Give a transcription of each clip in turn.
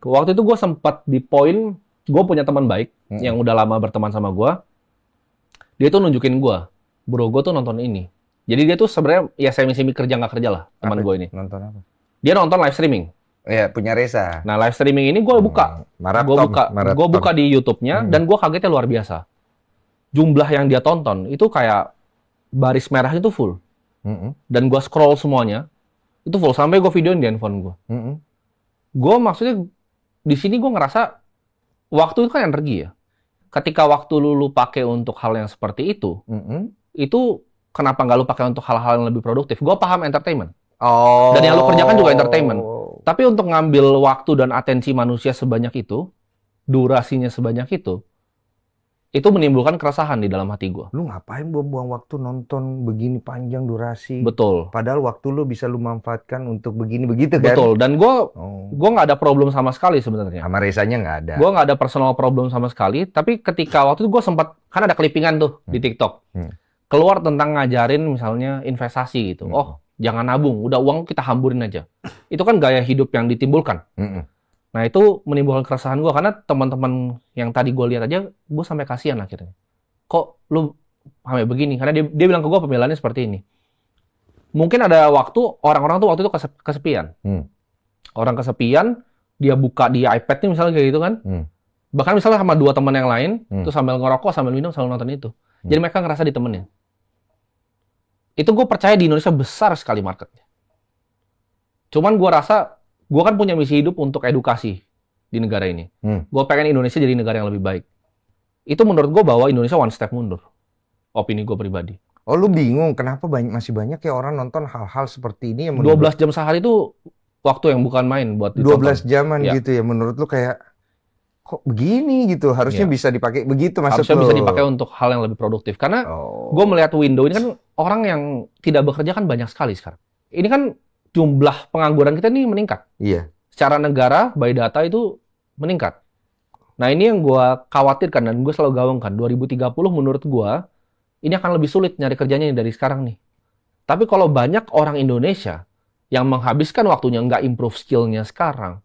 Waktu itu gue sempat di poin, gue punya teman baik yang udah lama berteman sama gue. Dia tuh nunjukin gue, bro gue tuh nonton ini. Jadi dia tuh sebenarnya ya semi-semi kerja nggak kerja lah teman gue ini. Nonton apa? Dia nonton live streaming. Ya, punya Reza. Nah live streaming ini gue buka, gue buka di YouTube-nya dan gue kagetnya luar biasa. Jumlah yang dia tonton itu kayak baris merah itu full. Dan gue scroll semuanya itu full sampai gue videoin di handphone gue. Gue maksudnya di sini gue ngerasa waktu itu kan energi ya. Ketika waktu lu pakai untuk hal yang seperti itu kenapa nggak lu pakai untuk hal-hal yang lebih produktif? Gue paham entertainment. Dan yang lu kerjakan juga entertainment. Tapi untuk ngambil waktu dan atensi manusia sebanyak itu, durasinya sebanyak itu menimbulkan keresahan di dalam hati gue. Lu ngapain buang-buang waktu nonton begini panjang durasi? Betul. Padahal waktu lu bisa lu manfaatkan untuk begini-begitu kan? Betul. Dan gue nggak ada problem sama sekali sebenarnya. Sama Rezanya nggak ada. Gue nggak ada personal problem sama sekali. Tapi ketika waktu itu gue sempat, kan ada clippingan tuh di TikTok. Keluar tentang ngajarin misalnya investasi gitu. Oh, jangan nabung. Udah uang kita hamburin aja. Itu kan gaya hidup yang ditimbulkan. Nah itu menimbulkan keresahan gue karena teman-teman yang tadi gue lihat aja gue sampai kasihan akhirnya. Kok lu sampai begini? Karena dia bilang ke gue pembelaannya seperti ini. Mungkin ada waktu orang-orang tuh waktu itu kesepian. Orang kesepian, dia buka di iPad nih misalnya kayak gitu kan. Bahkan misalnya sama 2 teman yang lain, tuh sambil ngerokok, sambil minum, sambil nonton itu. Jadi mereka ngerasa ditemenin. Itu gue percaya di Indonesia besar sekali marketnya. Cuman gue rasa gue kan punya misi hidup untuk edukasi di negara ini. Gue pengen Indonesia jadi negara yang lebih baik. Itu menurut gue bahwa Indonesia one step mundur. Opini gue pribadi. Oh, lu bingung kenapa masih banyak ya orang nonton hal-hal seperti ini yang 12 jam sehari itu waktu yang bukan main buat ditonton. 12 jaman gitu ya. Menurut lu kayak kok begini gitu. Harusnya bisa dipakai begitu maksud Harusnya lu. bisa dipakai untuk hal yang lebih produktif. Karena gue melihat window ini kan orang yang tidak bekerja kan banyak sekali sekarang. Ini kan jumlah pengangguran kita ini meningkat. Iya. Secara negara, by data itu meningkat. Nah ini yang gue khawatirkan dan gue selalu gaungkan. 2030 menurut gue, ini akan lebih sulit nyari kerjanya dari sekarang nih. Tapi kalau banyak orang Indonesia yang menghabiskan waktunya nggak improve skill-nya sekarang,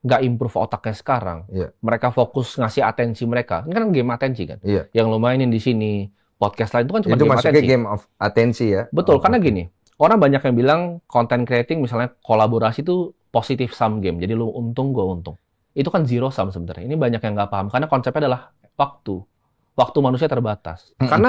nggak improve otaknya sekarang, mereka fokus ngasih atensi mereka. Ini kan game atensi kan? Yang lo mainin di sini, podcast lain itu kan cuma game atensi. Itu masuknya game of atensi ya? Betul, karena gini. Orang banyak yang bilang content creating misalnya kolaborasi itu positive sum game. Jadi lu untung, gue untung. Itu kan zero sum sebenarnya. Ini banyak yang nggak paham. Karena konsepnya adalah waktu. Waktu manusia terbatas. Karena